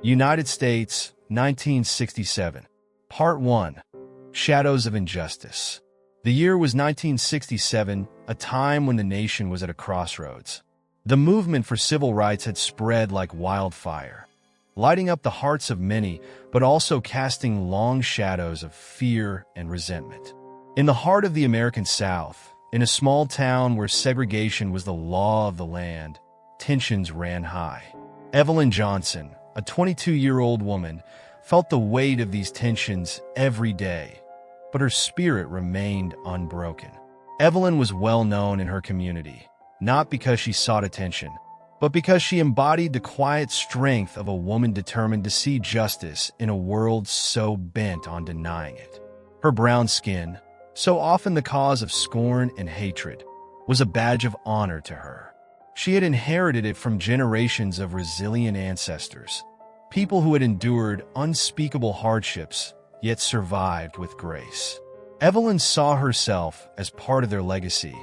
United States, 1967. Part 1. Shadows of Injustice. The year was 1967, a time when the nation was at a crossroads. The movement for civil rights had spread like wildfire, lighting up the hearts of many, but also casting long shadows of fear and resentment. In the heart of the American South, in a small town where segregation was the law of the land, tensions ran high. Evelyn Johnson, a 22-year-old woman, felt the weight of these tensions every day, but her spirit remained unbroken. Evelyn was well known in her community, not because she sought attention, but because she embodied the quiet strength of a woman determined to see justice in a world so bent on denying it. Her brown skin, so often the cause of scorn and hatred, was a badge of honor to her. She had inherited it from generations of resilient ancestors, people who had endured unspeakable hardships, yet survived with grace. Evelyn saw herself as part of their legacy,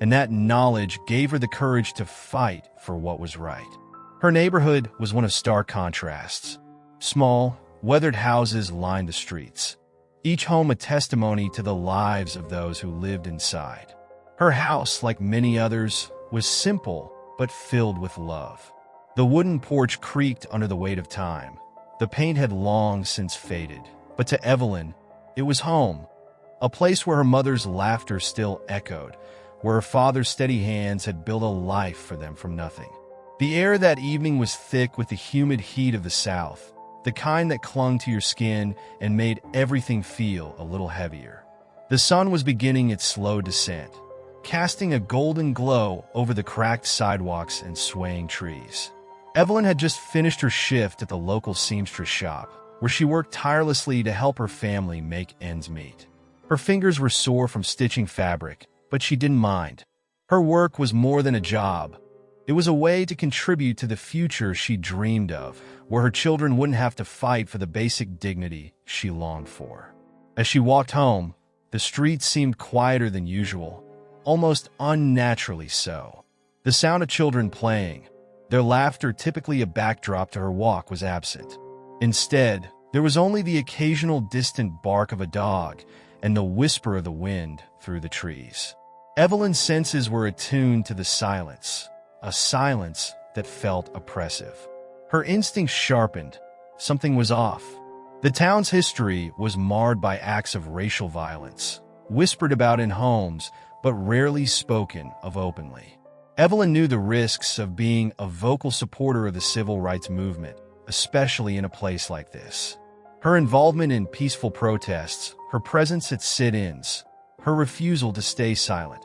and that knowledge gave her the courage to fight for what was right. Her neighborhood was one of stark contrasts. Small, weathered houses lined the streets, each home a testimony to the lives of those who lived inside. Her house, like many others, was simple but filled with love. The wooden porch creaked under the weight of time. The paint had long since faded, but to Evelyn, it was home, a place where her mother's laughter still echoed, where her father's steady hands had built a life for them from nothing. The air that evening was thick with the humid heat of the South, the kind that clung to your skin and made everything feel a little heavier. The sun was beginning its slow descent, casting a golden glow over the cracked sidewalks and swaying trees. Evelyn had just finished her shift at the local seamstress shop, where she worked tirelessly to help her family make ends meet. Her fingers were sore from stitching fabric, but she didn't mind. Her work was more than a job. It was a way to contribute to the future she dreamed of, where her children wouldn't have to fight for the basic dignity she longed for. As she walked home, the streets seemed quieter than usual, almost unnaturally so. The sound of children playing, their laughter typically a backdrop to her walk, was absent. Instead, there was only the occasional distant bark of a dog and the whisper of the wind through the trees. Evelyn's senses were attuned to the silence, a silence that felt oppressive. Her instincts sharpened. Something was off. The town's history was marred by acts of racial violence, whispered about in homes, but rarely spoken of openly. Evelyn knew the risks of being a vocal supporter of the civil rights movement, especially in a place like this. Her involvement in peaceful protests, her presence at sit-ins, her refusal to stay silent,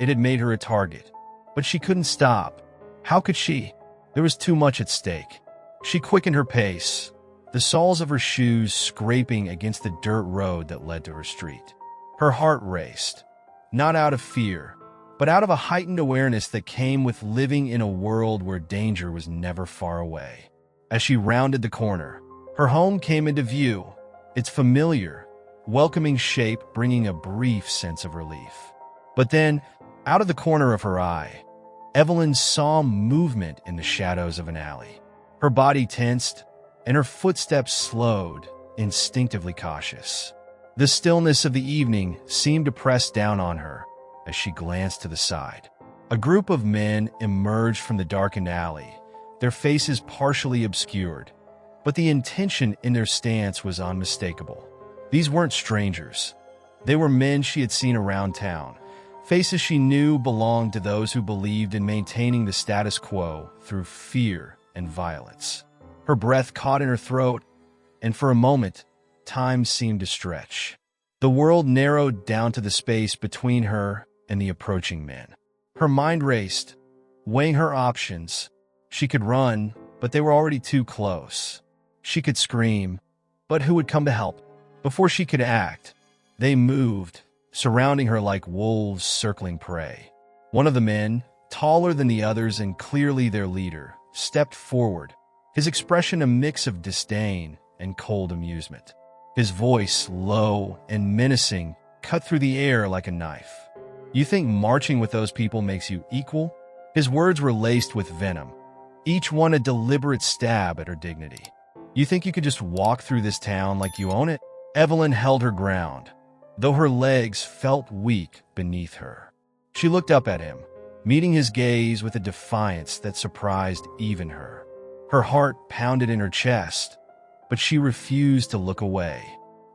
it had made her a target. But she couldn't stop. How could she? There was too much at stake. She quickened her pace, the soles of her shoes scraping against the dirt road that led to her street. Her heart raced, not out of fear, but out of a heightened awareness that came with living in a world where danger was never far away. As she rounded the corner, her home came into view, its familiar, welcoming shape bringing a brief sense of relief. But then, out of the corner of her eye, Evelyn saw movement in the shadows of an alley. Her body tensed, and her footsteps slowed, instinctively cautious. The stillness of the evening seemed to press down on her as she glanced to the side. A group of men emerged from the darkened alley, their faces partially obscured, but the intention in their stance was unmistakable. These weren't strangers. They were men she had seen around town, faces she knew belonged to those who believed in maintaining the status quo through fear and violence. Her breath caught in her throat, and for a moment, time seemed to stretch. The world narrowed down to the space between her and the approaching men. Her mind raced, weighing her options. She could run, but they were already too close. She could scream, but who would come to help? Before she could act, they moved, surrounding her like wolves circling prey. One of the men, taller than the others and clearly their leader, stepped forward, his expression a mix of disdain and cold amusement. His voice, low and menacing, cut through the air like a knife. "You think marching with those people makes you equal?" His words were laced with venom, each one a deliberate stab at her dignity. You think you could just walk through this town like you own it? Evelyn held her ground, though her legs felt weak beneath her. She looked up at him, meeting his gaze with a defiance that surprised even her. Her heart pounded in her chest, but she refused to look away.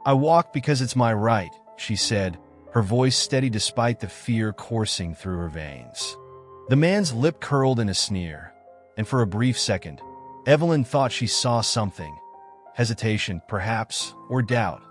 "I walk because it's my right," she said, her voice steady despite the fear coursing through her veins. The man's lip curled in a sneer, and for a brief second, Evelyn thought she saw something. Hesitation, perhaps, or doubt,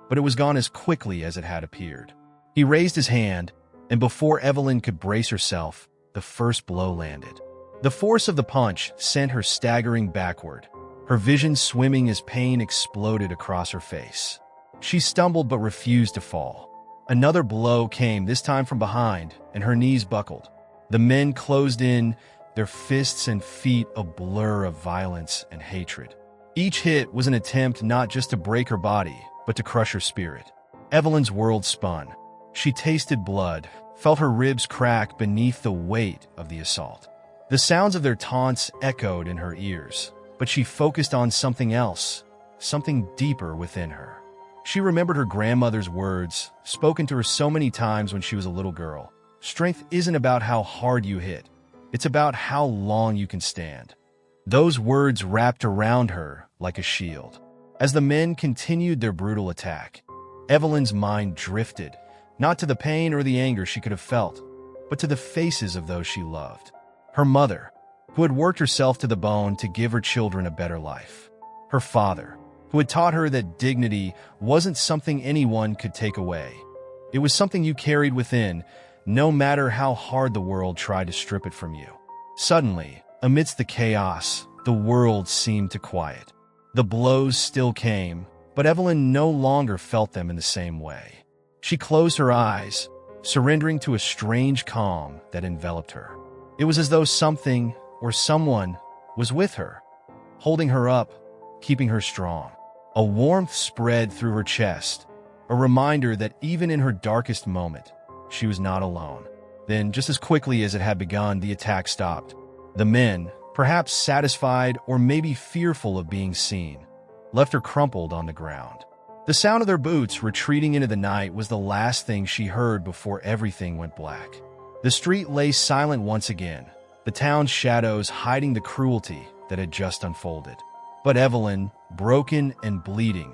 but it was gone as quickly as it had appeared. He raised his hand, and before Evelyn could brace herself, the first blow landed. The force of the punch sent her staggering backward, her vision swimming as pain exploded across her face. She stumbled but refused to fall. Another blow came, this time from behind, and her knees buckled. The men closed in, their fists and feet a blur of violence and hatred. Each hit was an attempt not just to break her body, but to crush her spirit. Evelyn's world spun. She tasted blood, felt her ribs crack beneath the weight of the assault. The sounds of their taunts echoed in her ears, but she focused on something else, something deeper within her. She remembered her grandmother's words, spoken to her so many times when she was a little girl. Strength isn't about how hard you hit. It's about how long you can stand. Those words wrapped around her like a shield. As the men continued their brutal attack, Evelyn's mind drifted, not to the pain or the anger she could have felt, but to the faces of those she loved. Her mother, who had worked herself to the bone to give her children a better life. Her father, who had taught her that dignity wasn't something anyone could take away. It was something you carried within, no matter how hard the world tried to strip it from you. Suddenly, amidst the chaos, the world seemed to quiet. The blows still came, but Evelyn no longer felt them in the same way. She closed her eyes, surrendering to a strange calm that enveloped her. It was as though something or someone was with her, holding her up, keeping her strong. A warmth spread through her chest, a reminder that even in her darkest moment, she was not alone. Then, just as quickly as it had begun, the attack stopped. The men, perhaps satisfied or maybe fearful of being seen, left her crumpled on the ground. The sound of their boots retreating into the night was the last thing she heard before everything went black. The street lay silent once again, the town's shadows hiding the cruelty that had just unfolded. But Evelyn, broken and bleeding,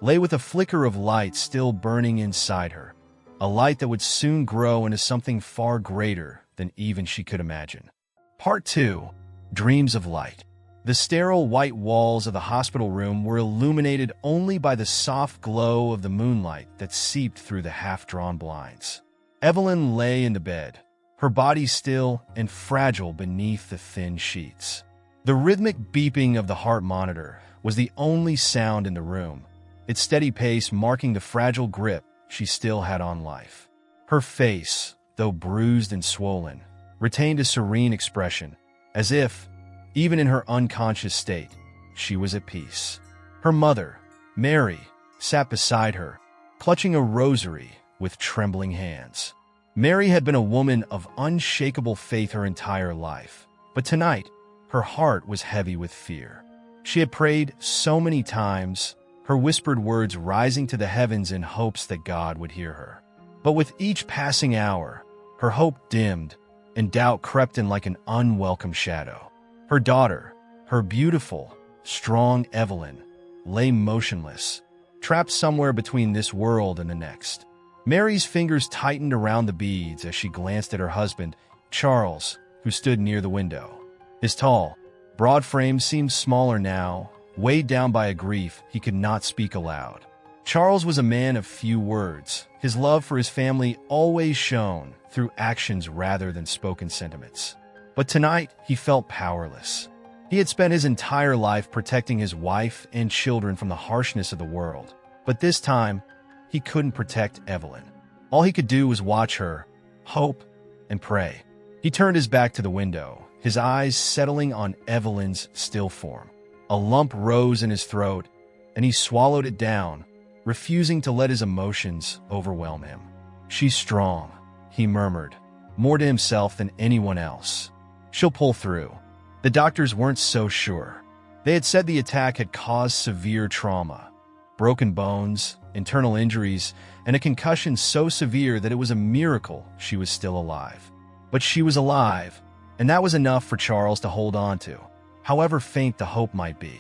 lay with a flicker of light still burning inside her, a light that would soon grow into something far greater than even she could imagine. Part 2. Dreams of Light. The sterile white walls of the hospital room were illuminated only by the soft glow of the moonlight that seeped through the half-drawn blinds. Evelyn lay in the bed, her body still and fragile beneath the thin sheets. The rhythmic beeping of the heart monitor was the only sound in the room, its steady pace marking the fragile grip she still had on life. Her face, though bruised and swollen, retained a serene expression, as if, even in her unconscious state, she was at peace. Her mother, Mary, sat beside her, clutching a rosary with trembling hands. Mary had been a woman of unshakable faith her entire life, but tonight, her heart was heavy with fear. She had prayed so many times, her whispered words rising to the heavens in hopes that God would hear her. But with each passing hour, her hope dimmed, and doubt crept in like an unwelcome shadow. Her daughter, her beautiful, strong Evelyn, lay motionless, trapped somewhere between this world and the next. Mary's fingers tightened around the beads as she glanced at her husband, Charles, who stood near the window. His tall, broad frame seemed smaller now, weighed down by a grief he could not speak aloud. Charles was a man of few words, his love for his family always shown through actions rather than spoken sentiments. But tonight, he felt powerless. He had spent his entire life protecting his wife and children from the harshness of the world. But this time, he couldn't protect Evelyn. All he could do was watch her, hope, and pray. He turned his back to the window, his eyes settling on Evelyn's still form. A lump rose in his throat, and he swallowed it down, refusing to let his emotions overwhelm him. "She's strong," he murmured, more to himself than anyone else. "She'll pull through." The doctors weren't so sure. They had said the attack had caused severe trauma, broken bones, internal injuries, and a concussion so severe that it was a miracle she was still alive. But she was alive, and that was enough for Charles to hold on to, however faint the hope might be.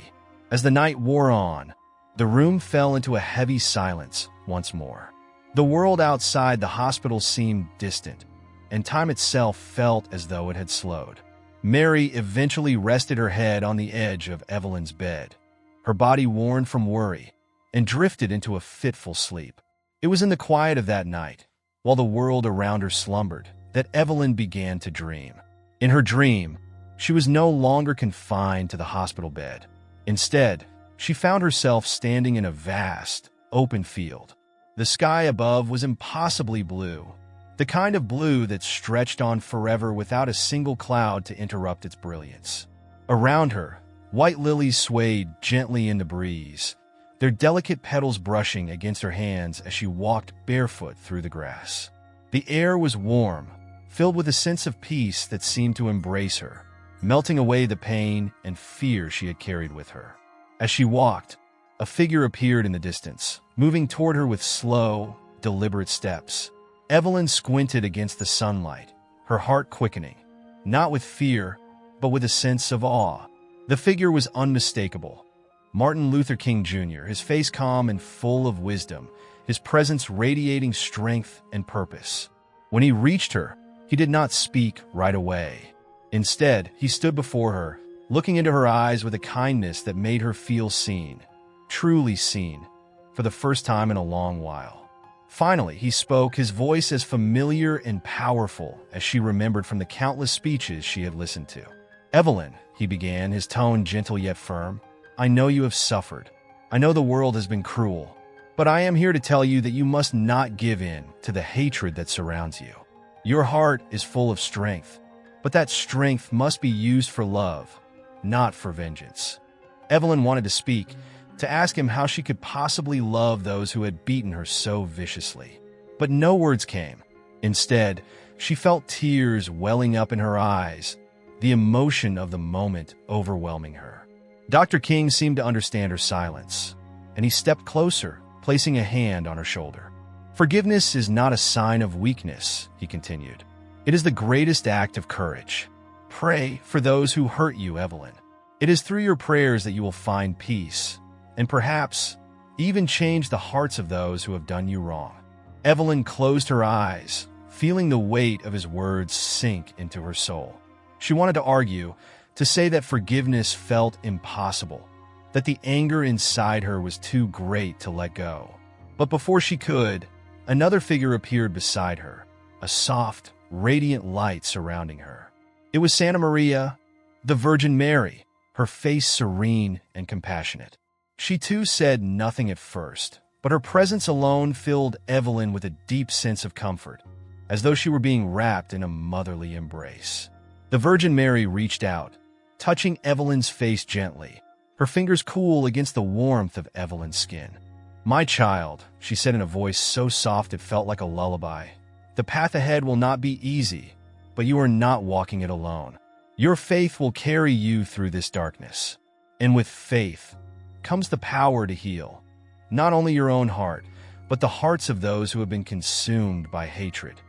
As the night wore on, the room fell into a heavy silence once more. The world outside the hospital seemed distant, and time itself felt as though it had slowed. Mary eventually rested her head on the edge of Evelyn's bed, her body worn from worry, and drifted into a fitful sleep. It was in the quiet of that night, while the world around her slumbered, that Evelyn began to dream. In her dream, she was no longer confined to the hospital bed. Instead, she found herself standing in a vast, open field. The sky above was impossibly blue, the kind of blue that stretched on forever without a single cloud to interrupt its brilliance. Around her, white lilies swayed gently in the breeze, their delicate petals brushing against her hands as she walked barefoot through the grass. The air was warm, filled with a sense of peace that seemed to embrace her, melting away the pain and fear she had carried with her. As she walked, a figure appeared in the distance, moving toward her with slow, deliberate steps. Evelyn squinted against the sunlight, her heart quickening, not with fear, but with a sense of awe. The figure was unmistakable. Martin Luther King Jr., his face calm and full of wisdom, his presence radiating strength and purpose. When he reached her, he did not speak right away. Instead, he stood before her, looking into her eyes with a kindness that made her feel seen, truly seen, for the first time in a long while. Finally, he spoke, his voice as familiar and powerful as she remembered from the countless speeches she had listened to. "Evelyn," he began, his tone gentle yet firm, "I know you have suffered. I know the world has been cruel. But I am here to tell you that you must not give in to the hatred that surrounds you. Your heart is full of strength, but that strength must be used for love, not for vengeance." Evelyn wanted to speak, to ask him how she could possibly love those who had beaten her so viciously. But no words came. Instead, she felt tears welling up in her eyes, the emotion of the moment overwhelming her. Dr. King seemed to understand her silence, and he stepped closer, placing a hand on her shoulder. "Forgiveness is not a sign of weakness," he continued. "It is the greatest act of courage. Pray for those who hurt you, Evelyn. It is through your prayers that you will find peace, and perhaps even change the hearts of those who have done you wrong." Evelyn closed her eyes, feeling the weight of his words sink into her soul. She wanted to argue, to say that forgiveness felt impossible, that the anger inside her was too great to let go. But before she could, another figure appeared beside her, a soft, radiant light surrounding her. It was Santa Maria, the Virgin Mary, her face serene and compassionate. She too said nothing at first, but her presence alone filled Evelyn with a deep sense of comfort, as though she were being wrapped in a motherly embrace. The Virgin Mary reached out, touching Evelyn's face gently, her fingers cool against the warmth of Evelyn's skin. "My child," she said in a voice so soft it felt like a lullaby, "the path ahead will not be easy, but you are not walking it alone. Your faith will carry you through this darkness. And with faith comes the power to heal, not only your own heart, but the hearts of those who have been consumed by hatred."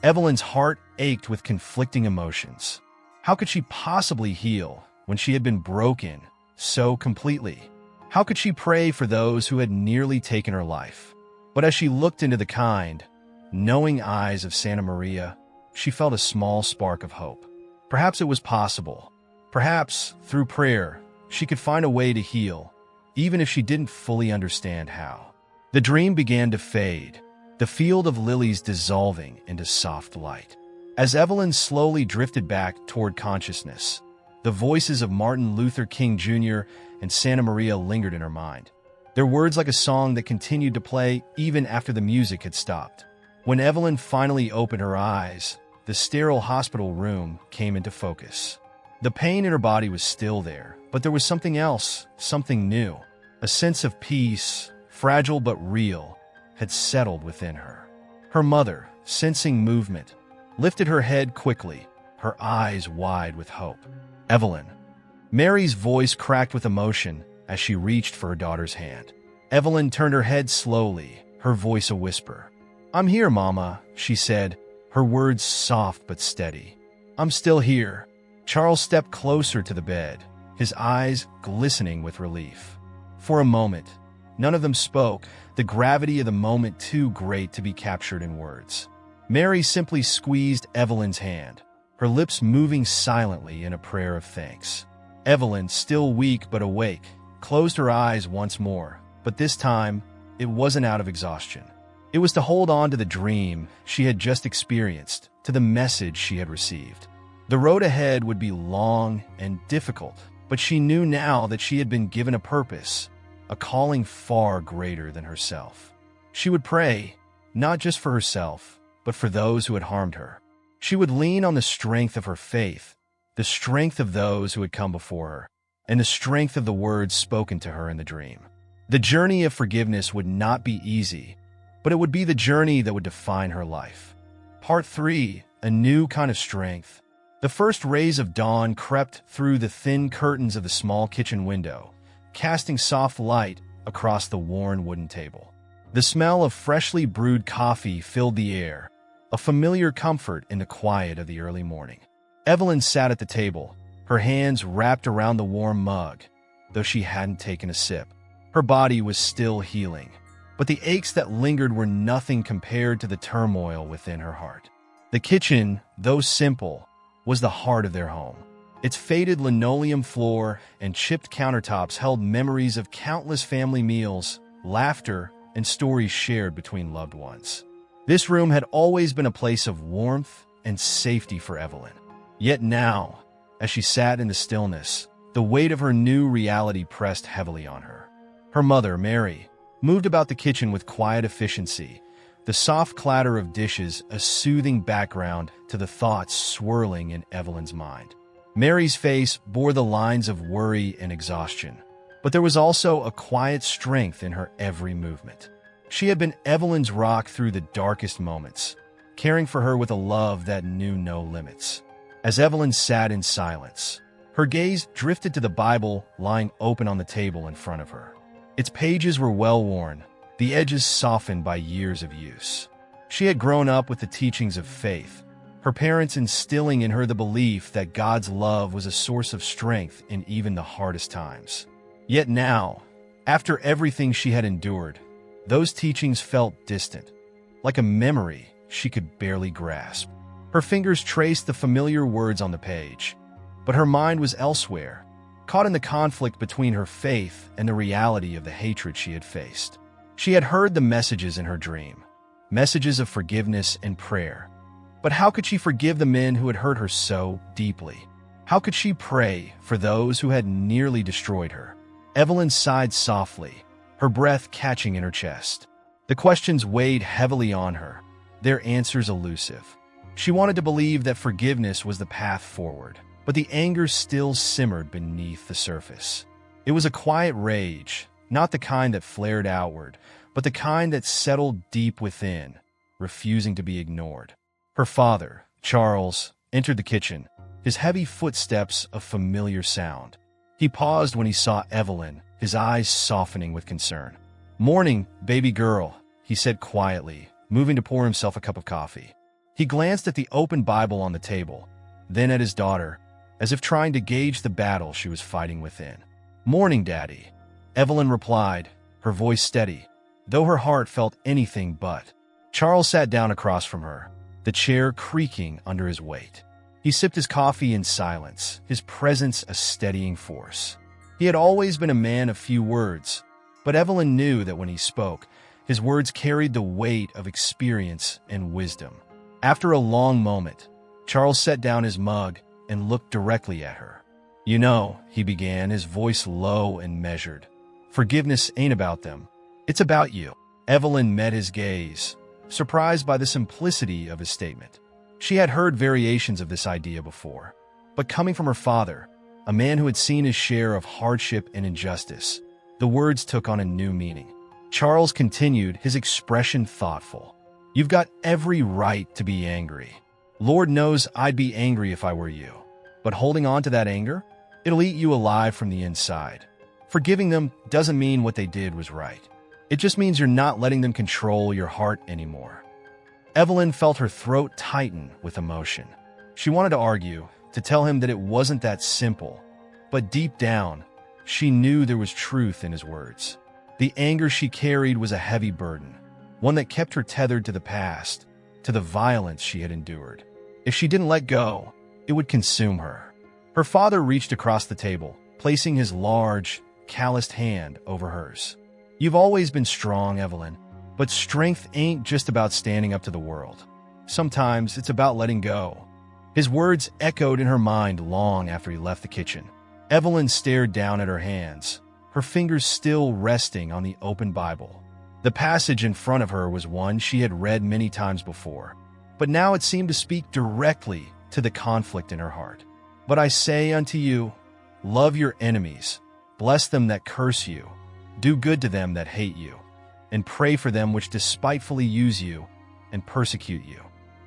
Evelyn's heart ached with conflicting emotions. How could she possibly heal when she had been broken so completely? How could she pray for those who had nearly taken her life? But as she looked into the kind, knowing eyes of Santa Maria, she felt a small spark of hope. Perhaps it was possible. Perhaps, through prayer, she could find a way to heal, even if she didn't fully understand how. The dream began to fade, the field of lilies dissolving into soft light. As Evelyn slowly drifted back toward consciousness, the voices of Martin Luther King Jr. and Santa Maria lingered in her mind, their words like a song that continued to play even after the music had stopped. When Evelyn finally opened her eyes, the sterile hospital room came into focus. The pain in her body was still there, but there was something else, something new. A sense of peace, fragile but real, had settled within her. Her mother, sensing movement, lifted her head quickly, her eyes wide with hope. "Evelyn," Mary's voice cracked with emotion as she reached for her daughter's hand. Evelyn turned her head slowly, her voice a whisper. "I'm here, Mama," she said, her words soft but steady. "I'm still here." Charles stepped closer to the bed, his eyes glistening with relief. For a moment, none of them spoke, the gravity of the moment too great to be captured in words. Mary simply squeezed Evelyn's hand, her lips moving silently in a prayer of thanks. Evelyn, still weak but awake, closed her eyes once more, but this time, it wasn't out of exhaustion. It was to hold on to the dream she had just experienced, to the message she had received. The road ahead would be long and difficult, but she knew now that she had been given a purpose, a calling far greater than herself. She would pray, not just for herself, but for those who had harmed her. She would lean on the strength of her faith, the strength of those who had come before her, and the strength of the words spoken to her in the dream. The journey of forgiveness would not be easy, but it would be the journey that would define her life. Part 3. A new kind of strength. The first rays of dawn crept through the thin curtains of the small kitchen window, casting soft light across the worn wooden table. The smell of freshly brewed coffee filled the air, a familiar comfort in the quiet of the early morning. Evelyn sat at the table, her hands wrapped around the warm mug, though she hadn't taken a sip. Her body was still healing, but the aches that lingered were nothing compared to the turmoil within her heart. The kitchen, though simple, was the heart of their home. Its faded linoleum floor and chipped countertops held memories of countless family meals, laughter, and stories shared between loved ones. This room had always been a place of warmth and safety for Evelyn. Yet now, as she sat in the stillness, the weight of her new reality pressed heavily on her. Her mother, Mary, moved about the kitchen with quiet efficiency, the soft clatter of dishes a soothing background to the thoughts swirling in Evelyn's mind. Mary's face bore the lines of worry and exhaustion, but there was also a quiet strength in her every movement. She had been Evelyn's rock through the darkest moments, caring for her with a love that knew no limits. As Evelyn sat in silence, her gaze drifted to the Bible lying open on the table in front of her. Its pages were well-worn, the edges softened by years of use. She had grown up with the teachings of faith, her parents instilling in her the belief that God's love was a source of strength in even the hardest times. Yet now, after everything she had endured, those teachings felt distant, like a memory she could barely grasp. Her fingers traced the familiar words on the page, but her mind was elsewhere, caught in the conflict between her faith and the reality of the hatred she had faced. She had heard the messages in her dream, messages of forgiveness and prayer. But how could she forgive the men who had hurt her so deeply? How could she pray for those who had nearly destroyed her? Evelyn sighed softly, her breath catching in her chest. The questions weighed heavily on her, their answers elusive. She wanted to believe that forgiveness was the path forward, but the anger still simmered beneath the surface. It was a quiet rage, not the kind that flared outward, but the kind that settled deep within, refusing to be ignored. Her father, Charles, entered the kitchen, his heavy footsteps a familiar sound. He paused when he saw Evelyn, his eyes softening with concern. "Morning, baby girl," he said quietly, moving to pour himself a cup of coffee. He glanced at the open Bible on the table, then at his daughter, as if trying to gauge the battle she was fighting within. "Morning, Daddy," Evelyn replied, her voice steady, though her heart felt anything but. Charles sat down across from her, the chair creaking under his weight. He sipped his coffee in silence, his presence a steadying force. He had always been a man of few words, but Evelyn knew that when he spoke, his words carried the weight of experience and wisdom. After a long moment, Charles set down his mug and looked directly at her. "You know," he began, his voice low and measured, "forgiveness ain't about them. It's about you." Evelyn met his gaze, surprised by the simplicity of his statement. She had heard variations of this idea before, but coming from her father, a man who had seen his share of hardship and injustice, the words took on a new meaning. Charles continued, his expression thoughtful. "You've got every right to be angry. Lord knows I'd be angry if I were you. But holding on to that anger? It'll eat you alive from the inside. Forgiving them doesn't mean what they did was right. It just means you're not letting them control your heart anymore. Evelyn felt her throat tighten with emotion. She wanted to argue, to tell him that it wasn't that simple. But deep down, she knew there was truth in his words. The anger she carried was a heavy burden, one that kept her tethered to the past, to the violence she had endured. If she didn't let go, it would consume her. Her father reached across the table, placing his large, calloused hand over hers. "You've always been strong, Evelyn, but strength ain't just about standing up to the world. Sometimes it's about letting go." His words echoed in her mind long after he left the kitchen. Evelyn stared down at her hands, her fingers still resting on the open Bible. The passage in front of her was one she had read many times before, but now it seemed to speak directly to the conflict in her heart. "But I say unto you, love your enemies, bless them that curse you, do good to them that hate you, and pray for them which despitefully use you and persecute you."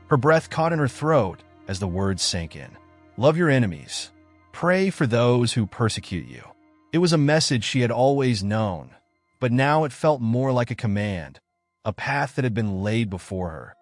Her breath caught in her throat as the words sank in. Love your enemies. Pray for those who persecute you. It was a message she had always known, but now it felt more like a command, a path that had been laid before her,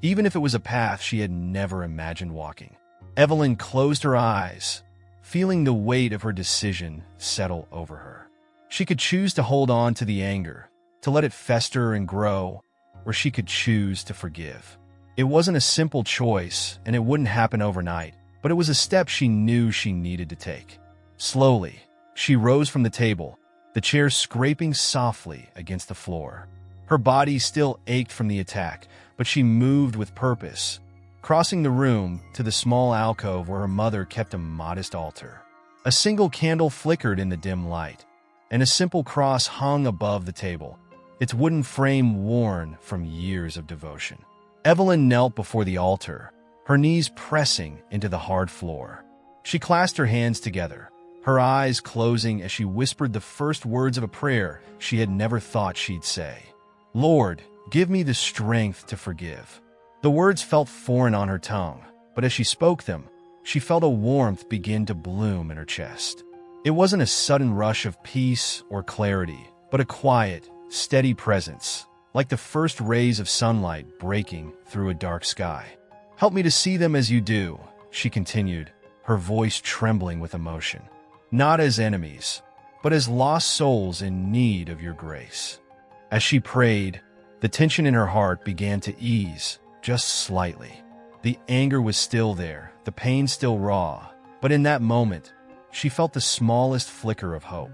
even if it was a path she had never imagined walking. Evelyn closed her eyes, feeling the weight of her decision settle over her. She could choose to hold on to the anger, to let it fester and grow, or she could choose to forgive. It wasn't a simple choice, and it wouldn't happen overnight, but it was a step she knew she needed to take. Slowly, she rose from the table, the chair scraping softly against the floor. Her body still ached from the attack, but she moved with purpose, crossing the room to the small alcove where her mother kept a modest altar. A single candle flickered in the dim light, and a simple cross hung above the table, its wooden frame worn from years of devotion. Evelyn knelt before the altar, her knees pressing into the hard floor. She clasped her hands together, her eyes closing as she whispered the first words of a prayer she had never thought she'd say. "Lord, give me the strength to forgive." The words felt foreign on her tongue, but as she spoke them, she felt a warmth begin to bloom in her chest. It wasn't a sudden rush of peace or clarity, but a quiet, steady presence, like the first rays of sunlight breaking through a dark sky. "Help me to see them as you do," she continued, her voice trembling with emotion. "Not as enemies, but as lost souls in need of your grace." As she prayed, the tension in her heart began to ease, just slightly. The anger was still there, the pain still raw, but in that moment, she felt the smallest flicker of hope.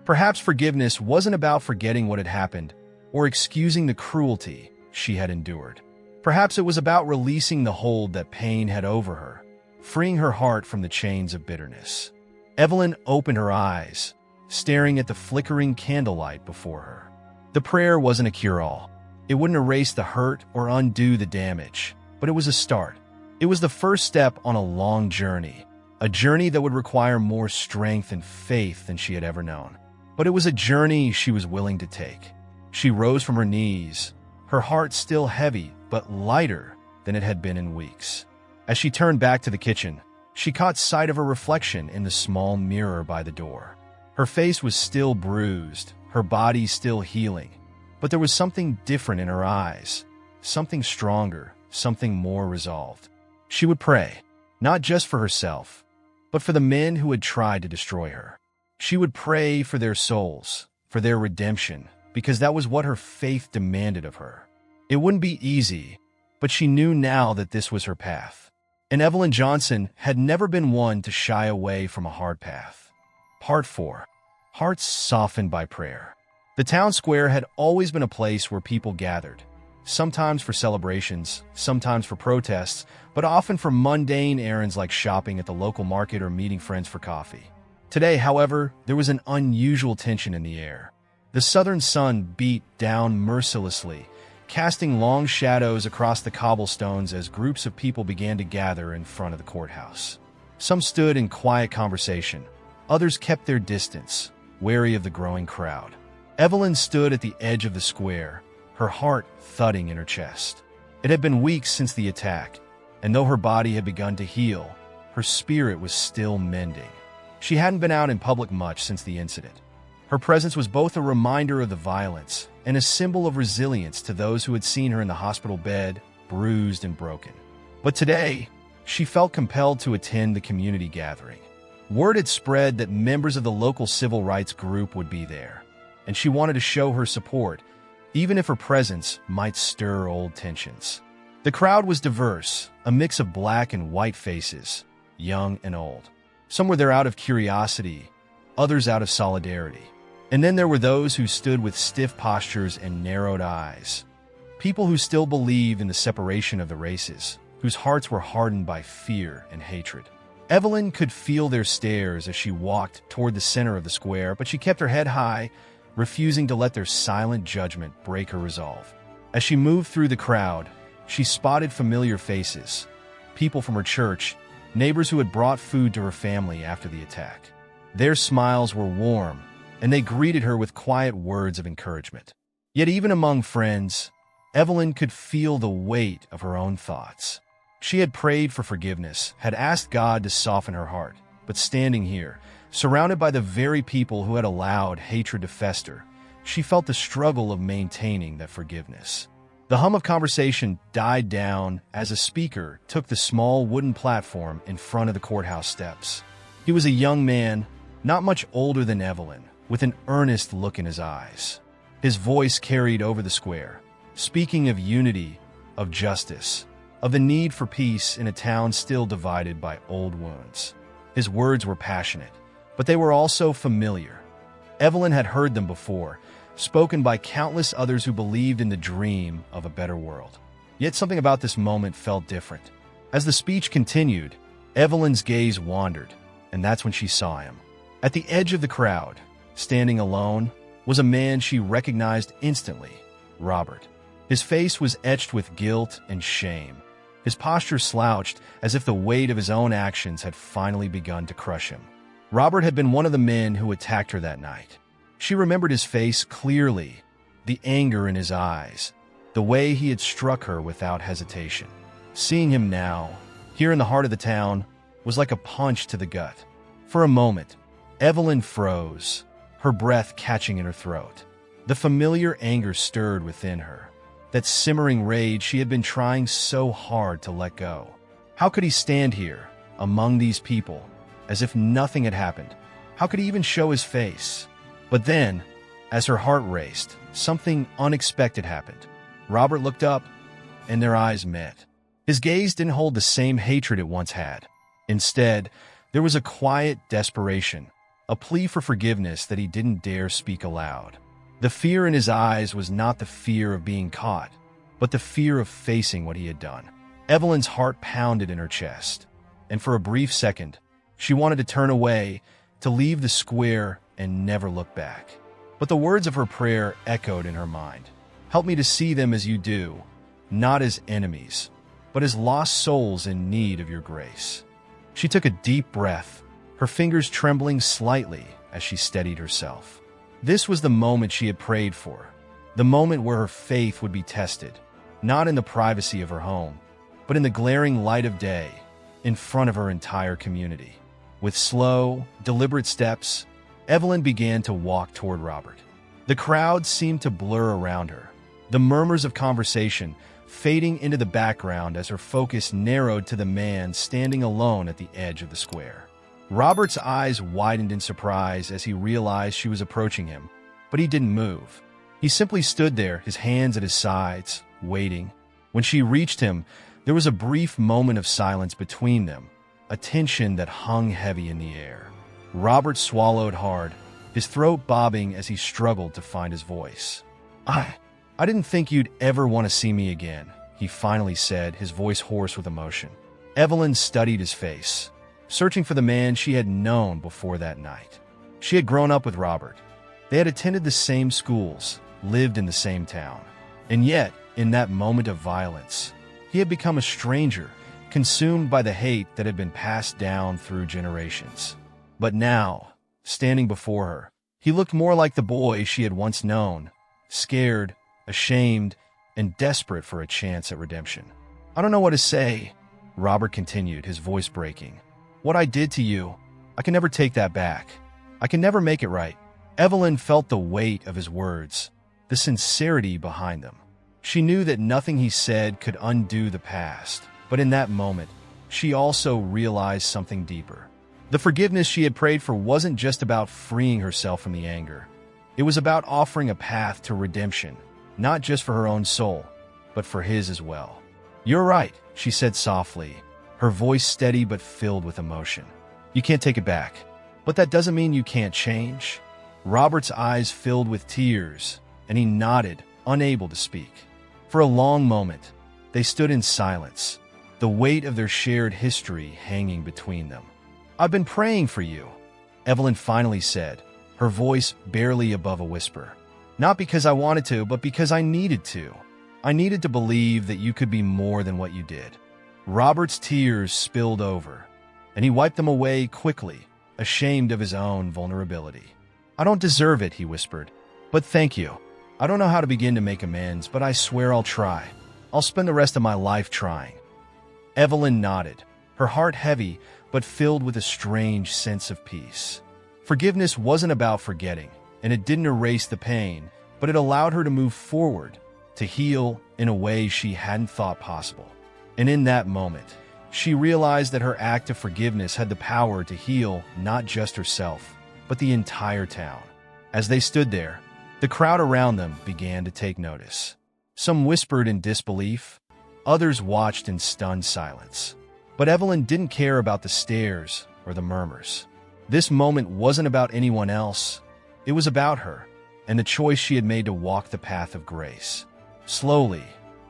Perhaps forgiveness wasn't about forgetting what had happened, or excusing the cruelty she had endured. Perhaps it was about releasing the hold that pain had over her, freeing her heart from the chains of bitterness. Evelyn opened her eyes, staring at the flickering candlelight before her. The prayer wasn't a cure-all. It wouldn't erase the hurt or undo the damage, but it was a start. It was the first step on a long journey, a journey that would require more strength and faith than she had ever known. But it was a journey she was willing to take. She rose from her knees, her heart still heavy but lighter than it had been in weeks. As she turned back to the kitchen, she caught sight of her reflection in the small mirror by the door. Her face was still bruised, her body still healing, but there was something different in her eyes, something stronger, something more resolved. She would pray, not just for herself, but for the men who had tried to destroy her. She would pray for their souls, for their redemption, because that was what her faith demanded of her. It wouldn't be easy, but she knew now that this was her path. And Evelyn Johnson had never been one to shy away from a hard path. Part 4. Hearts Softened by Prayer. The town square had always been a place where people gathered, sometimes for celebrations, sometimes for protests, but often for mundane errands like shopping at the local market or meeting friends for coffee. Today, however, there was an unusual tension in the air. The southern sun beat down mercilessly, casting long shadows across the cobblestones as groups of people began to gather in front of the courthouse. Some stood in quiet conversation, others kept their distance, wary of the growing crowd. Evelyn stood at the edge of the square, her heart thudding in her chest. It had been weeks since the attack, and though her body had begun to heal, her spirit was still mending. She hadn't been out in public much since the incident. Her presence was both a reminder of the violence and a symbol of resilience to those who had seen her in the hospital bed, bruised and broken. But today, she felt compelled to attend the community gathering. Word had spread that members of the local civil rights group would be there, and she wanted to show her support, even if her presence might stir old tensions. The crowd was diverse, a mix of black and white faces, young and old. Some were there out of curiosity, others out of solidarity. And then there were those who stood with stiff postures and narrowed eyes. People who still believed in the separation of the races, whose hearts were hardened by fear and hatred. Evelyn could feel their stares as she walked toward the center of the square, but she kept her head high, refusing to let their silent judgment break her resolve. As she moved through the crowd, she spotted familiar faces, people from her church, neighbors who had brought food to her family after the attack. Their smiles were warm, and they greeted her with quiet words of encouragement. Yet even among friends, Evelyn could feel the weight of her own thoughts. She had prayed for forgiveness, had asked God to soften her heart, but standing here, surrounded by the very people who had allowed hatred to fester, she felt the struggle of maintaining that forgiveness. The hum of conversation died down as a speaker took the small wooden platform in front of the courthouse steps. He was a young man, not much older than Evelyn, with an earnest look in his eyes. His voice carried over the square, speaking of unity, of justice, of the need for peace in a town still divided by old wounds. His words were passionate, but they were also familiar. Evelyn had heard them before, spoken by countless others who believed in the dream of a better world. Yet something about this moment felt different. As the speech continued, Evelyn's gaze wandered, and that's when she saw him. At the edge of the crowd, standing alone, was a man she recognized instantly, Robert. His face was etched with guilt and shame. His posture slouched as if the weight of his own actions had finally begun to crush him. Robert had been one of the men who attacked her that night. She remembered his face clearly, the anger in his eyes, the way he had struck her without hesitation. Seeing him now, here in the heart of the town, was like a punch to the gut. For a moment, Evelyn froze, her breath catching in her throat. The familiar anger stirred within her, that simmering rage she had been trying so hard to let go. How could he stand here, among these people, as if nothing had happened? How could he even show his face? But then, as her heart raced, something unexpected happened. Robert looked up, and their eyes met. His gaze didn't hold the same hatred it once had. Instead, there was a quiet desperation, a plea for forgiveness that he didn't dare speak aloud. The fear in his eyes was not the fear of being caught, but the fear of facing what he had done. Evelyn's heart pounded in her chest, and for a brief second, she wanted to turn away, to leave the square and never look back. But the words of her prayer echoed in her mind. Help me to see them as you do, not as enemies, but as lost souls in need of your grace. She took a deep breath, her fingers trembling slightly as she steadied herself. This was the moment she had prayed for, the moment where her faith would be tested, not in the privacy of her home, but in the glaring light of day, in front of her entire community. With slow, deliberate steps, Evelyn began to walk toward Robert. The crowd seemed to blur around her, the murmurs of conversation fading into the background as her focus narrowed to the man standing alone at the edge of the square. Robert's eyes widened in surprise as he realized she was approaching him, but he didn't move. He simply stood there, his hands at his sides, waiting. When she reached him, there was a brief moment of silence between them, a tension that hung heavy in the air. Robert swallowed hard, his throat bobbing as he struggled to find his voice. I didn't think you'd ever want to see me again, he finally said, his voice hoarse with emotion. Evelyn studied his face, searching for the man she had known before that night. She had grown up with Robert. They had attended the same schools, lived in the same town. And yet, in that moment of violence, he had become a stranger, consumed by the hate that had been passed down through generations. But now, standing before her, he looked more like the boy she had once known, scared, ashamed, and desperate for a chance at redemption. I don't know what to say, Robert continued, his voice breaking. What I did to you, I can never take that back. I can never make it right." Evelyn felt the weight of his words, the sincerity behind them. She knew that nothing he said could undo the past, but in that moment, she also realized something deeper. The forgiveness she had prayed for wasn't just about freeing herself from the anger. It was about offering a path to redemption, not just for her own soul, but for his as well. "You're right," she said softly, her voice steady but filled with emotion. "You can't take it back, but that doesn't mean you can't change." Robert's eyes filled with tears, and he nodded, unable to speak. For a long moment, they stood in silence, the weight of their shared history hanging between them. "I've been praying for you," Evelyn finally said, her voice barely above a whisper. "Not because I wanted to, but because I needed to. I needed to believe that you could be more than what you did." Robert's tears spilled over, and he wiped them away quickly, ashamed of his own vulnerability. "I don't deserve it," he whispered, "but thank you. I don't know how to begin to make amends, but I swear I'll try. I'll spend the rest of my life trying." Evelyn nodded, her heart heavy but filled with a strange sense of peace. Forgiveness wasn't about forgetting, and it didn't erase the pain, but it allowed her to move forward, to heal in a way she hadn't thought possible. And in that moment, she realized that her act of forgiveness had the power to heal not just herself, but the entire town. As they stood there, the crowd around them began to take notice. Some whispered in disbelief, others watched in stunned silence. But Evelyn didn't care about the stares or the murmurs. This moment wasn't about anyone else. It was about her, and the choice she had made to walk the path of grace. Slowly,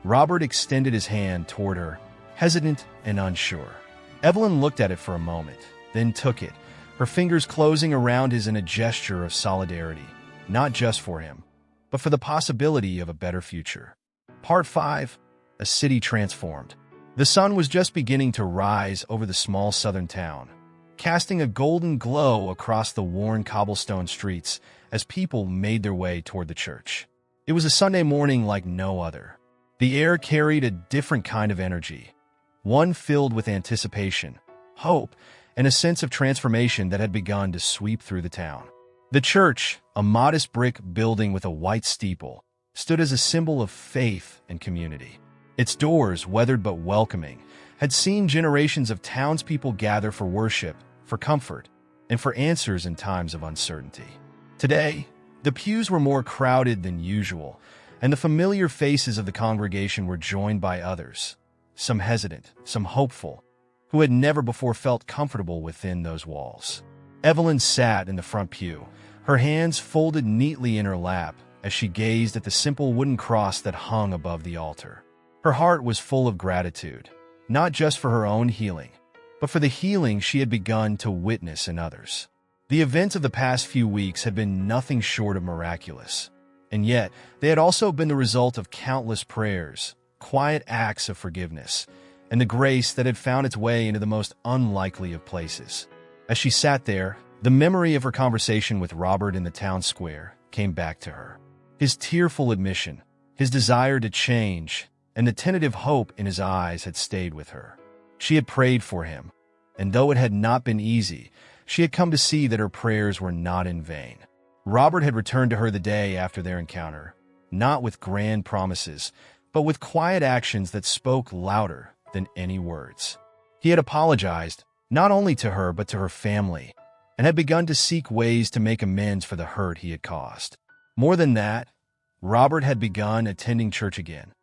Robert extended his hand toward her, hesitant and unsure. Evelyn looked at it for a moment, then took it, her fingers closing around his in a gesture of solidarity, not just for him, but for the possibility of a better future. Part 5. A City Transformed. The sun was just beginning to rise over the small southern town, casting a golden glow across the worn cobblestone streets as people made their way toward the church. It was a Sunday morning like no other. The air carried a different kind of energy, one filled with anticipation, hope, and a sense of transformation that had begun to sweep through the town. The church, a modest brick building with a white steeple, stood as a symbol of faith and community. Its doors, weathered but welcoming, had seen generations of townspeople gather for worship, for comfort, and for answers in times of uncertainty. Today, the pews were more crowded than usual, and the familiar faces of the congregation were joined by others, some hesitant, some hopeful, who had never before felt comfortable within those walls. Evelyn sat in the front pew, her hands folded neatly in her lap as she gazed at the simple wooden cross that hung above the altar. Her heart was full of gratitude, not just for her own healing, but for the healing she had begun to witness in others. The events of the past few weeks had been nothing short of miraculous, and yet they had also been the result of countless prayers, quiet acts of forgiveness, and the grace that had found its way into the most unlikely of places. As she sat there, the memory of her conversation with Robert in the town square came back to her. His tearful admission, his desire to change, and the tentative hope in his eyes had stayed with her. She had prayed for him, and though it had not been easy, she had come to see that her prayers were not in vain. Robert had returned to her the day after their encounter, not with grand promises, but with quiet actions that spoke louder than any words. He had apologized, not only to her but to her family, and had begun to seek ways to make amends for the hurt he had caused. More than that, Robert had begun attending church again.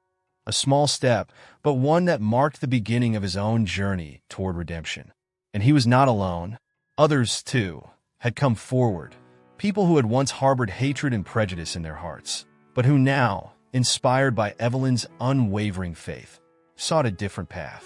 A small step, but one that marked the beginning of his own journey toward redemption. And he was not alone. Others, too, had come forward, people who had once harbored hatred and prejudice in their hearts, but who now, inspired by Evelyn's unwavering faith, sought a different path.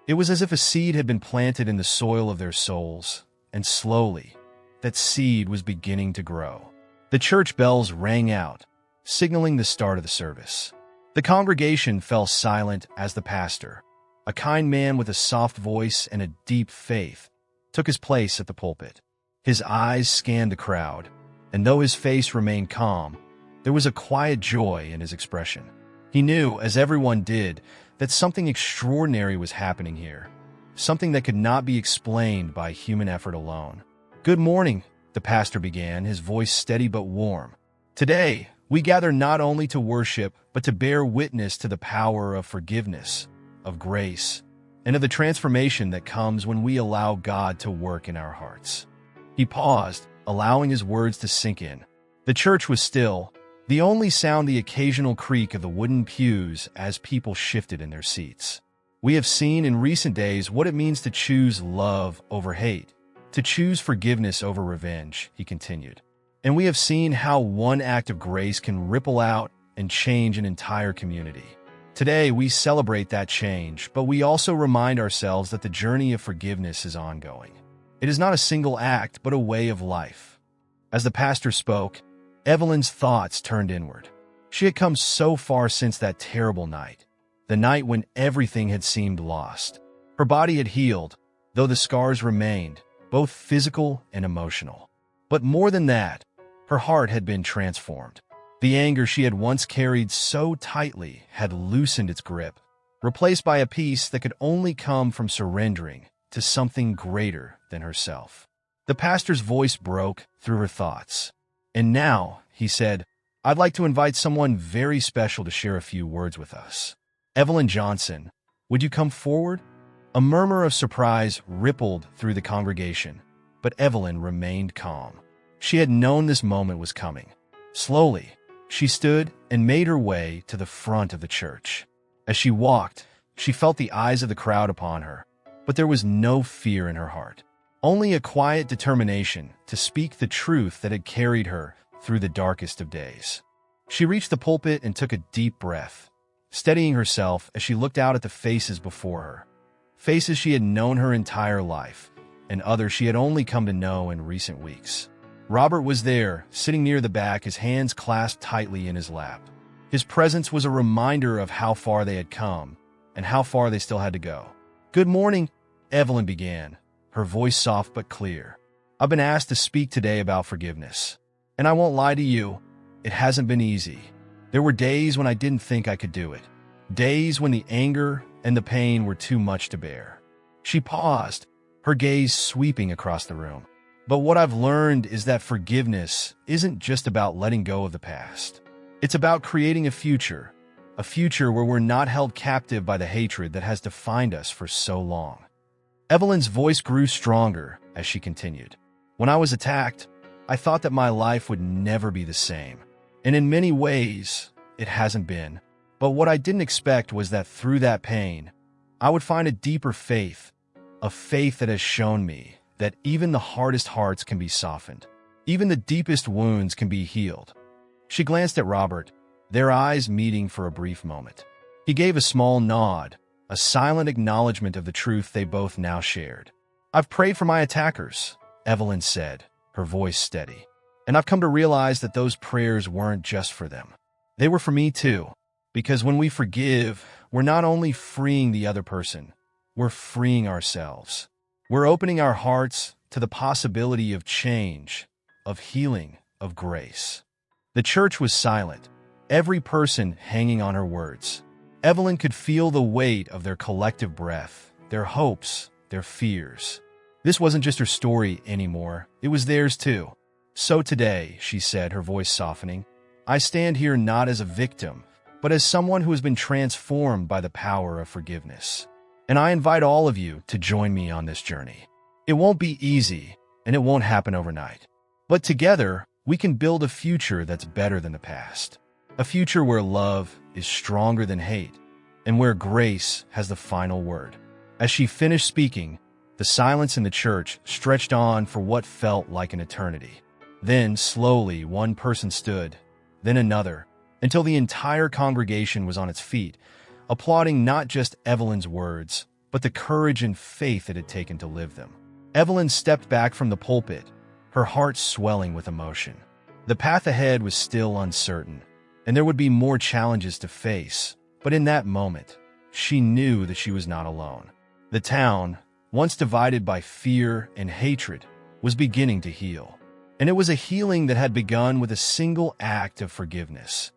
It was as if a seed had been planted in the soil of their souls, and slowly, that seed was beginning to grow. The church bells rang out, signaling the start of the service. The congregation fell silent as the pastor, a kind man with a soft voice and a deep faith, took his place at the pulpit. His eyes scanned the crowd, and though his face remained calm, there was a quiet joy in his expression. He knew, as everyone did, that something extraordinary was happening here, something that could not be explained by human effort alone. Good morning, the pastor began, his voice steady but warm. Today, we gather not only to worship, but to bear witness to the power of forgiveness, of grace, and of the transformation that comes when we allow God to work in our hearts. He paused, allowing his words to sink in. The church was still, the only sound the occasional creak of the wooden pews as people shifted in their seats. We have seen in recent days what it means to choose love over hate, to choose forgiveness over revenge, he continued. And we have seen how one act of grace can ripple out and change an entire community. Today, we celebrate that change, but we also remind ourselves that the journey of forgiveness is ongoing. It is not a single act, but a way of life. As the pastor spoke, Evelyn's thoughts turned inward. She had come so far since that terrible night, the night when everything had seemed lost. Her body had healed, though the scars remained, both physical and emotional. But more than that, her heart had been transformed. The anger she had once carried so tightly had loosened its grip, replaced by a peace that could only come from surrendering to something greater than herself. The pastor's voice broke through her thoughts. And now, he said, I'd like to invite someone very special to share a few words with us. Evelyn Johnson, would you come forward? A murmur of surprise rippled through the congregation, but Evelyn remained calm. She had known this moment was coming. Slowly, she stood and made her way to the front of the church. As she walked, she felt the eyes of the crowd upon her, but there was no fear in her heart. Only a quiet determination to speak the truth that had carried her through the darkest of days. She reached the pulpit and took a deep breath, steadying herself as she looked out at the faces before her. Faces she had known her entire life, and others she had only come to know in recent weeks. Robert was there, sitting near the back, his hands clasped tightly in his lap. His presence was a reminder of how far they had come, and how far they still had to go. Good morning, Evelyn began, her voice soft but clear. I've been asked to speak today about forgiveness. And I won't lie to you, it hasn't been easy. There were days when I didn't think I could do it. Days when the anger and the pain were too much to bear. She paused, her gaze sweeping across the room. But what I've learned is that forgiveness isn't just about letting go of the past. It's about creating a future where we're not held captive by the hatred that has defined us for so long. Evelyn's voice grew stronger as she continued. When I was attacked, I thought that my life would never be the same. And in many ways, it hasn't been. But what I didn't expect was that through that pain, I would find a deeper faith, a faith that has shown me that even the hardest hearts can be softened. Even the deepest wounds can be healed. She glanced at Robert, their eyes meeting for a brief moment. He gave a small nod, a silent acknowledgement of the truth they both now shared. I've prayed for my attackers, Evelyn said, her voice steady. And I've come to realize that those prayers weren't just for them. They were for me too. Because when we forgive, we're not only freeing the other person, we're freeing ourselves. We're opening our hearts to the possibility of change, of healing, of grace. The church was silent, every person hanging on her words. Evelyn could feel the weight of their collective breath, their hopes, their fears. This wasn't just her story anymore, it was theirs too. So today, she said, her voice softening, I stand here not as a victim, but as someone who has been transformed by the power of forgiveness. And I invite all of you to join me on this journey. It won't be easy, and it won't happen overnight. But together, we can build a future that's better than the past. A future where love is stronger than hate, and where grace has the final word. As she finished speaking, the silence in the church stretched on for what felt like an eternity. Then, slowly, one person stood, then another, until the entire congregation was on its feet, applauding not just Evelyn's words, but the courage and faith it had taken to live them. Evelyn stepped back from the pulpit, her heart swelling with emotion. The path ahead was still uncertain, and there would be more challenges to face, but in that moment, she knew that she was not alone. The town, once divided by fear and hatred, was beginning to heal. And it was a healing that had begun with a single act of forgiveness.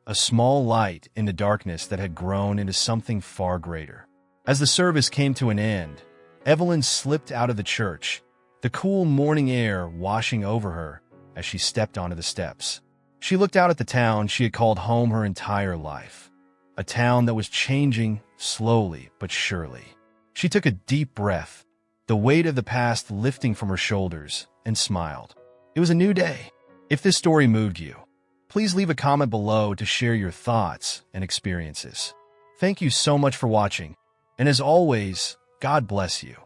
A small light in the darkness that had grown into something far greater. As the service came to an end, Evelyn slipped out of the church, the cool morning air washing over her as she stepped onto the steps. She looked out at the town she had called home her entire life, a town that was changing slowly but surely. She took a deep breath, the weight of the past lifting from her shoulders, and smiled. It was a new day. If this story moved you, please leave a comment below to share your thoughts and experiences. Thank you so much for watching, and as always, God bless you.